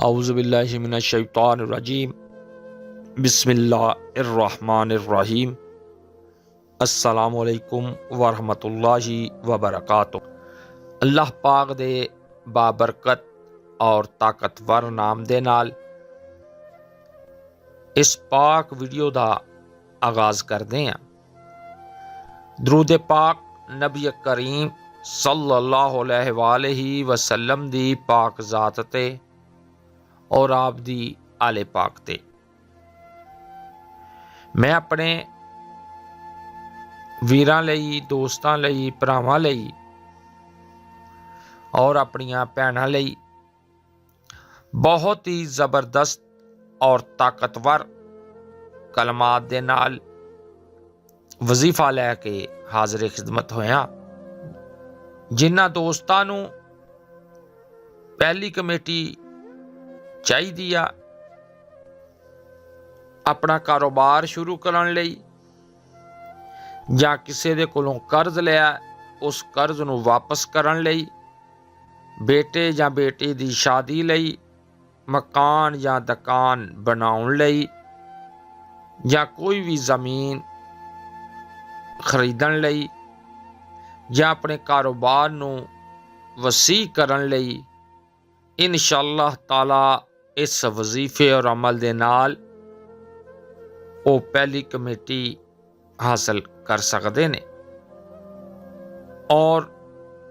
औज़ुबिल्लाहि मिनश्शैतानिर्रजीम बिस्मिल्लाहिर्रहमानिर्रहीम अस्सलामुअलैकुम वरहमतुल्लाहि वबरकातुह। अल्लाह पाक दे बाबरकत और ताकतवर नाम दे नाल इस पाक वीडियो का आगाज़ करते हैं। दरूद पाक नबी करीम सल्लल्लाहु अलैहि वसल्लम दी पाक ज़ात ते और आप दी आले पाक ते। मैं अपने वीरां लई, दोस्तां लई, भरावां लई और अपनियां भैणां लई बहुत ही ज़बरदस्त और ताकतवर कलमात दे नाल वजीफा लैके हाज़िर खिदमत होया। जिन्हां दोस्तां नूं पहली कमेटी चाहिदी आ अपना कारोबार शुरू करन लई जां किसी दे कोलों कर्ज लिया उस कर्ज नूं वापस करन लई, बेटे जां बेटी दी शादी लई, मकान या दुकान बनाउण लई या कोई भी ज़मीन खरीदण लई या अपने कारोबार नूं वसी करन लई, इंशाअल्लाह ताला इस वजीफे और अमल दे नाल वो पहली कमेटी हासिल कर सकते ने और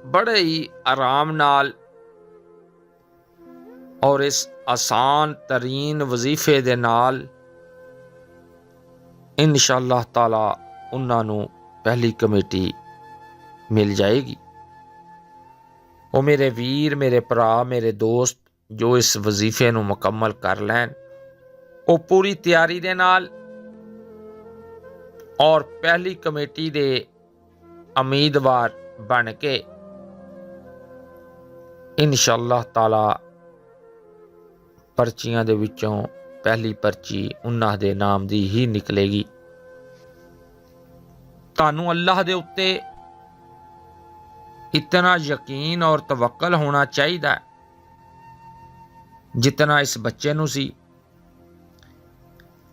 बड़े ही आराम नाल और इस आसान तरीन वजीफे दे नाल इंशाअल्लाह ताला उन्हां नूं पहली कमेटी मिल जाएगी। वो मेरे वीर, मेरे भरा, मेरे दोस्त जो इस वजीफे नूं मुकम्मल कर लैन वो पूरी तैयारी दे नाल और पहली कमेटी दे उम्मीदवार बन के इंशाअल्लाह ताला पर्चियां दे विचों पहली पर्ची उन्हां दे नाम दी ही निकलेगी। तानू अल्लाह दे उत्ते इतना यकीन और तवक्कल होना चाहिए जितना इस बच्चे नूं सी।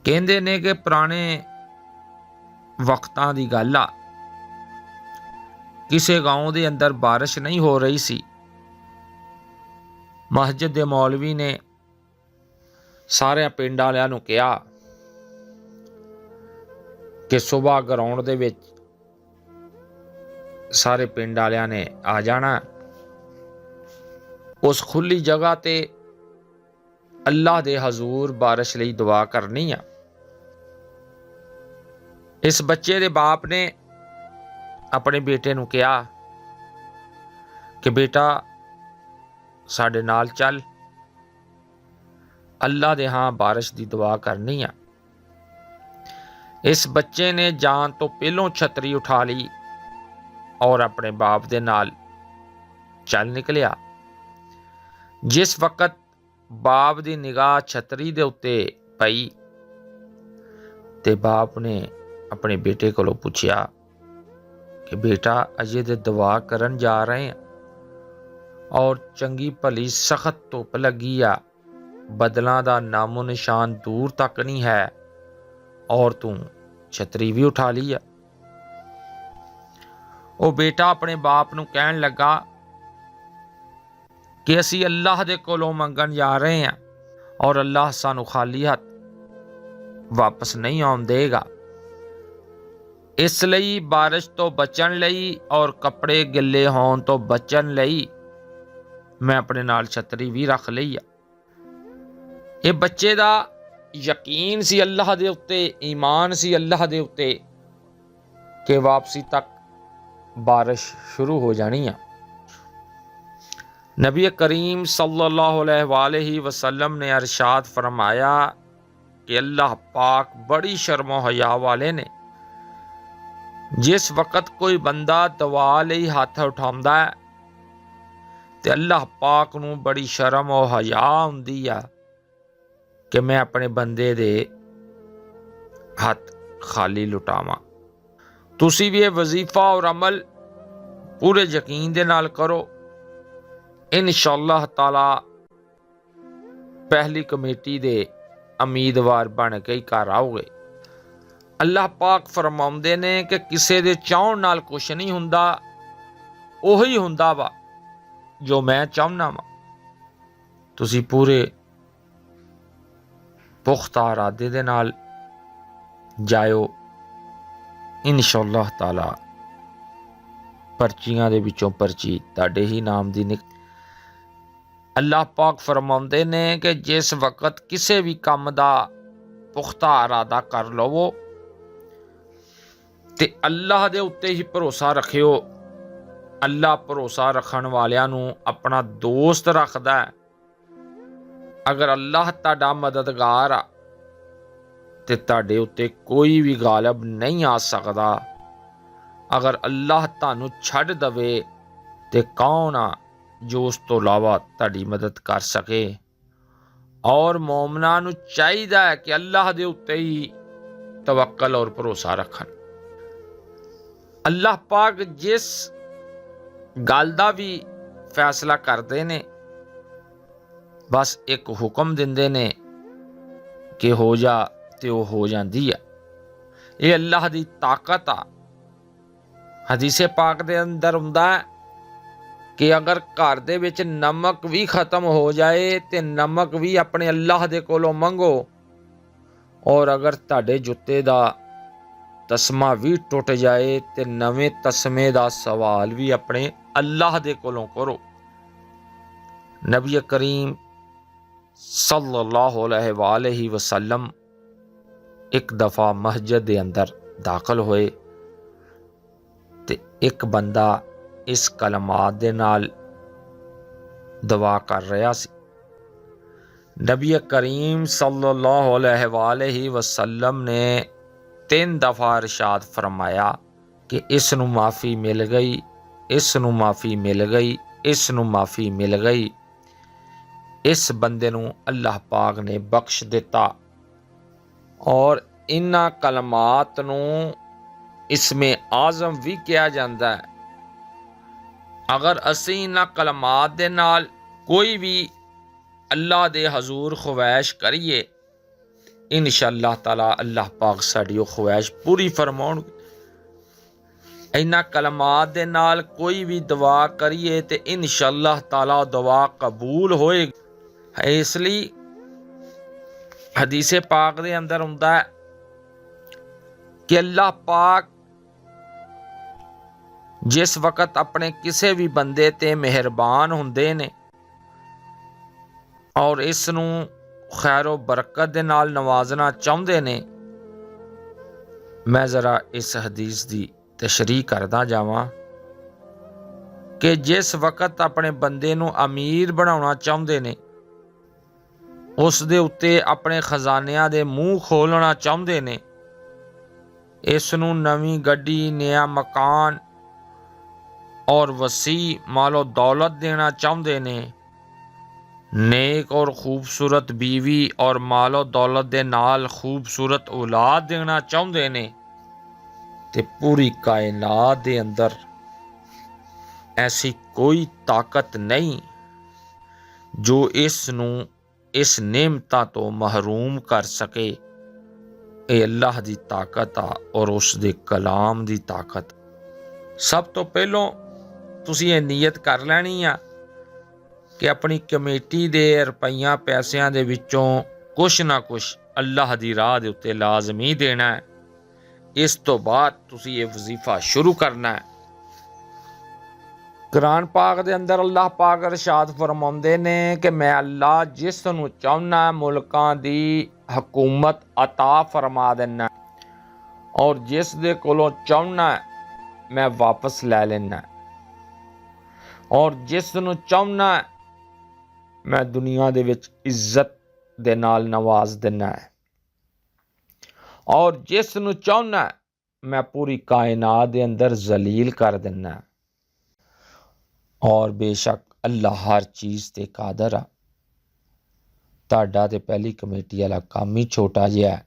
कहंदे ने कि पुराने वक्तां दी गल आ, किसी गांव दे अंदर बारिश नहीं हो रही सी। मस्जिद दे मौलवी ने सारे पिंड वालियां नूं कहा कि सुबह ग्राउंड दे विच सारे पिंड वालियां ने आ जाना, उस खुली जगह ते अल्लाह दे हजूर बारिश लई दुआ करनी आ। इस बच्चे दे बाप ने अपने बेटे नूं कहा कि बेटा साडे नाल चल, अल्लाह दे हां बारिश दी दुआ करनी आ। इस बच्चे ने जान तो पहलों छतरी उठा ली और अपने बाप दे नाल चल निकलिया। जिस वक्त बाप दी निगाह छतरी दे उत्ते पई ते बाप ने अपने बेटे कोलों पूछया कि बेटा अजे दे दुआ करन जा रहे हैं और चंगी भली सख्त धुप लगी आ, बदलों का नामो निशान दूर तक नहीं है और तू छतरी भी उठा ली है। वो बेटा अपने बाप नूं कहन लगा कि असी अल्लाह दे कोलों मंगन जा रहे हैं और अल्लाह सानू खाली हथ वापस नहीं आउण देगा। इसलिए बारिश तो बचन लई और कपड़े गिले होण तो बचन लई मैं अपने नाल छतरी भी रख लई है। ये बच्चे दा यकीन सी अल्लाह दे उत्ते, ईमान सी अल्लाह दे उत्ते कि वापसी तक बारिश शुरू हो जानी है। नबी करीम सल्लल्लाहु अलैहि वसल्लम ने अरशाद फरमाया कि अल्लाह पाक बड़ी शर्मो हया वाले ने। जिस वक्त कोई बंदा दुआ लई हाथ उठाउंदा है ते अल्लाह पाक नूं बड़ी शर्म और हया हुंदी आ कि मैं अपने बंदे दे हाथ खाली लुटावां। तुसी भी ये वजीफा और अमल पूरे यकीन दे नाल करो, इंशाअल्लाह ताला पहली कमेटी दे उम्मीदवार बन के ही घर आओगे। अल्लाह पाक फरमाउंदे ने कि किसी दे चाहण नाल कुछ नहीं हुंदा, ओही हुंदा वा जो मैं चाहुंदा वा। तुसी पूरे पुख्ता इरादे दे नाल जाओ, इंशाअल्लाह ताला पर्चियां दे विचों पर्ची तुहाडे ही नाम दी अल्लाह पाक फरमाउंदे ने कि जिस वक्त किसी भी काम दा पुख्ता इरादा कर लवो ते अल्लाह दे उत्ते ही भरोसा रखियो। अल्लाह भरोसा रखण वालियां नूं अपना दोस्त रखदा है। अगर अल्लाह तुहाडा मददगार आ ते तुहाडे उत्ते कोई भी गालिब नहीं आ सकदा। अगर अल्लाह तुहानूं छड्ड दवे ते कौन आ जो उस तो इलावा तुहाडी मदद कर सके। और मोमनां नूं चाहीदा है कि अल्लाह दे उत्ते ही तवक्कल और भरोसा रखन। अल्लाह पाक जिस गल दा भी फैसला करते ने बस एक हुक्म दिंदे ने कि हो जा ते वो हो जाती है। ये अल्लाह दी ताकत आ। हदीसे पाक दे अंदर हुंदा है कि अगर घर दे विच नमक भी खत्म हो जाए ते नमक भी अपने अल्लाह दे कोलों मंगो, और अगर तुहाडे जुत्ते दा तस्मा भी टुट जाए ते नवे तस्मे दा सवाल भी अपने अल्लाह दे कोलों करो। नबी करीम सल्लल्लाहु अलैहि वसल्लम एक दफ़ा मस्जिद दे अंदर दाखिल होए ते एक बंदा इस कलमात दे नाल दुआ कर रहा सी। नबी करीम सल्लल्लाहु अलैहि वसल्लम ने 3 दफ़ा इरशाद फरमाया कि इस नूं माफ़ी मिल गई, इस नूं माफ़ी मिल गई, इस नूं माफ़ी मिल गई। इस बंदे नूं अल्लाह पाक ने बख्श दिता। और इन्हां कलमात नूं इसमें आज़म भी कहा जाता है। अगर असी इन्हां कलमात दे नाल कोई भी अल्लाह दे हजूर ख्वाहिश करिए, इंशाअल्लाह ताला अल्लाह पाक साडी वो ख्वाहिश पूरी फरमाउणगे। इन्हां कलमात दे नाल कोई भी दुआ करिए ते इंशाअल्लाह ताला दुआ कबूल होएगी। इसलिए हदीसे पाक दे अंदर हुंदा है कि अल्लाह पाक जिस वक्त अपने किसी भी बंदे ते मेहरबान हुंदे ने और इस नूं खैरो बरकत दे नाल नवाजना चाहुंदे ने। मैं जरा इस हदीस दी तशरीह करदा जावां कि जिस वक्त अपने बंदे नूं अमीर बनाउणा चाहुंदे ने, उस दे उत्ते अपने खजानियां दे मूँह खोलना चाहुंदे ने, इस नूं नवीं गड्डी, नया मकान और वसी मालो दौलत देना चाहुंदे ने, नेक और खूबसूरत बीवी और मालो दौलत दे नाल खूबसूरत औलाद देना चाहुंदे ने, ते पूरी कायनात दे अंदर ऐसी कोई ताकत नहीं जो इस नूं इस नेमतां तो महरूम कर सके। ये अल्लाह दी ताकत आ और उस दे कलाम दी ताकत। सब तो पहलों तुसीं ये नीयत कर लैनी आ कि अपनी कमेटी दे रुपइयां पैसिਆਂ दे विचों कुछ ना कुछ अल्लाह दी राह दे उत्ते लाजमी देना है। इस तो बाद तुसीं ये वजीफा शुरू करना है। कुरान पाक दे अंदर अल्लाह पाक इरशाद फरमाउंदे ने कि मैं अल्लाह जिस नूं चाहुंदा मुल्कां दी हुकूमत अता फरमा देना, और जिस दे कोलों चाहुंदा मैं वापस लै लेना, और जिस नूं चाहुंदा मैं दुनिया दे विच इज्जत दे नाल नवाज देना है, और जिस नूं चाहुंदा मैं पूरी कायनात दे अंदर जलील कर देना। और बेशक अल्लाह हर चीज़ ते कादर आ। तुहाडा ते पहली कमेटी वाला काम ही छोटा जिहा है।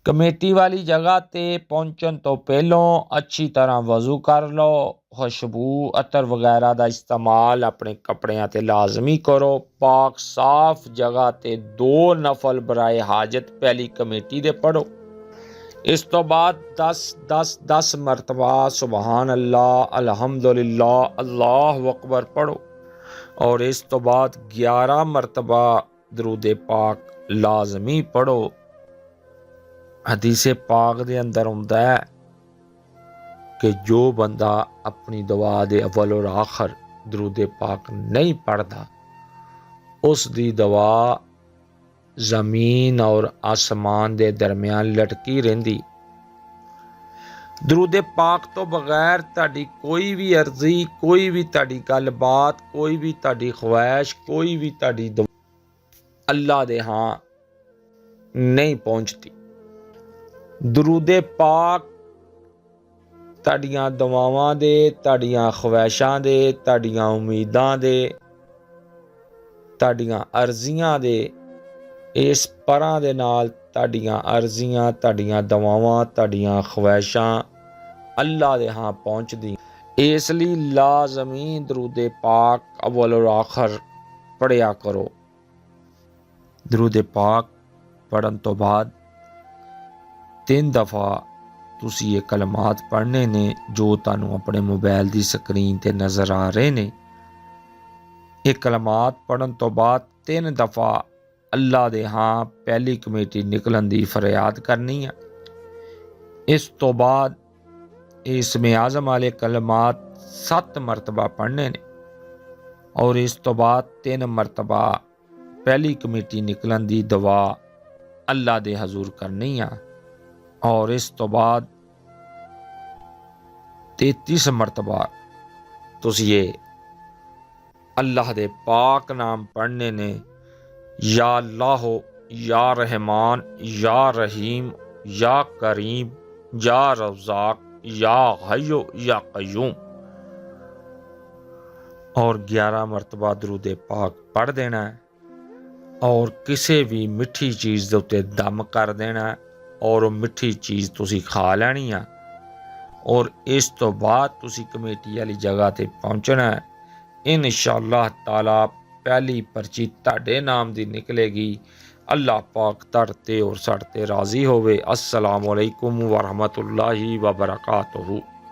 कमेटी वाली जगह ते पहुंचण तो पहलों अच्छी तरह वजू कर लो। खुशबू अतर वगैरह का इस्तेमाल अपने कपड़ियां ते लाजमी करो। पाक साफ जगह ते 2 नफल बराए हाजत पहली कमेटी दे पढ़ो। इस तो बाद 10 मरतबा सुबहान अल्लाह, अल्हम्दुलिल्लाह, अल्लाह अकबर पढ़ो। और इस तो बाद 11 मरतबा दरूद पाक लाजमी पढ़ो। हदीसे पाक दे अंदर हुंदा है कि जो बंदा अपनी दुआ दे अव्वल और आखिर दरूद पाक नहीं पढ़ता, उसकी दुआ जमीन और आसमान के दरम्यान लटकी रहिंदी। दरूद पाक तो बगैर ताड़ी कोई भी अर्जी, कोई भी ताड़ी गलबात, कोई भी ताड़ी ख्वाहिश, कोई भी ताड़ी दुआ अल्लाह दे हां नहीं पहुंचती। दरूद पाक ताड़ियां दुआवां दे, ताड़ियां ख्वाहिशां दे, ताड़ियां उम्मीदां दे, ताड़ियां अर्जियां दे, इस परां दे नाल ताड़ियां अर्जियां, ताड़ियां दुआवां, ताड़ियां ख्वाहिशां अल्लाह दे हां पहुंचदी। इसलिए लाजमी दरूद पाक अव्वल और आखिर पढ़िया करो। दरूद पाक पढ़न तो बाद 3 दफ़ा तुसी ये कलमात पढ़ने ने जो तुहानू अपने मोबाइल की स्क्रीन ते नज़र आ रहे ने। ये कलमात पढ़न तो बाद 3 दफ़ा अल्लाह दे हां पहली कमेटी निकलन की फरियाद करनी है। इस तो बाद इसमें आज़म वाले कलमात 7 मरतबा पढ़ने ने। और इस तो बाद 3 मरतबा पहली कमेटी निकलन की दुआ अल्लाह दे हजूर करनी है। और इस तो बाद 33 मरतबा तुसी ये अल्लाह दे पाक नाम पढ़ने ने, या अल्लाह, या रहमान, या रहीम, या करीम, या रज़ाक, या हय्यो या क़य्यूम। और 11 मरतबा दरूद पाक पढ़ देना है। और किसी भी मिठी चीज़ के उत्ते दम कर देना है और मिठी चीज़ तुसी खा लैनी है। और इस तो बाद तुसी कमेटी वाली जगह ते पहुंचना है। इंशाअल्लाह ताला पहली पर्ची तुहाडे नाम दी निकलेगी। अल्लाह पाक तुहाडे और साडे ते राज़ी होवे। अस्सलामु अलैकुम व रहमतुल्लाहि व बरकातुहू।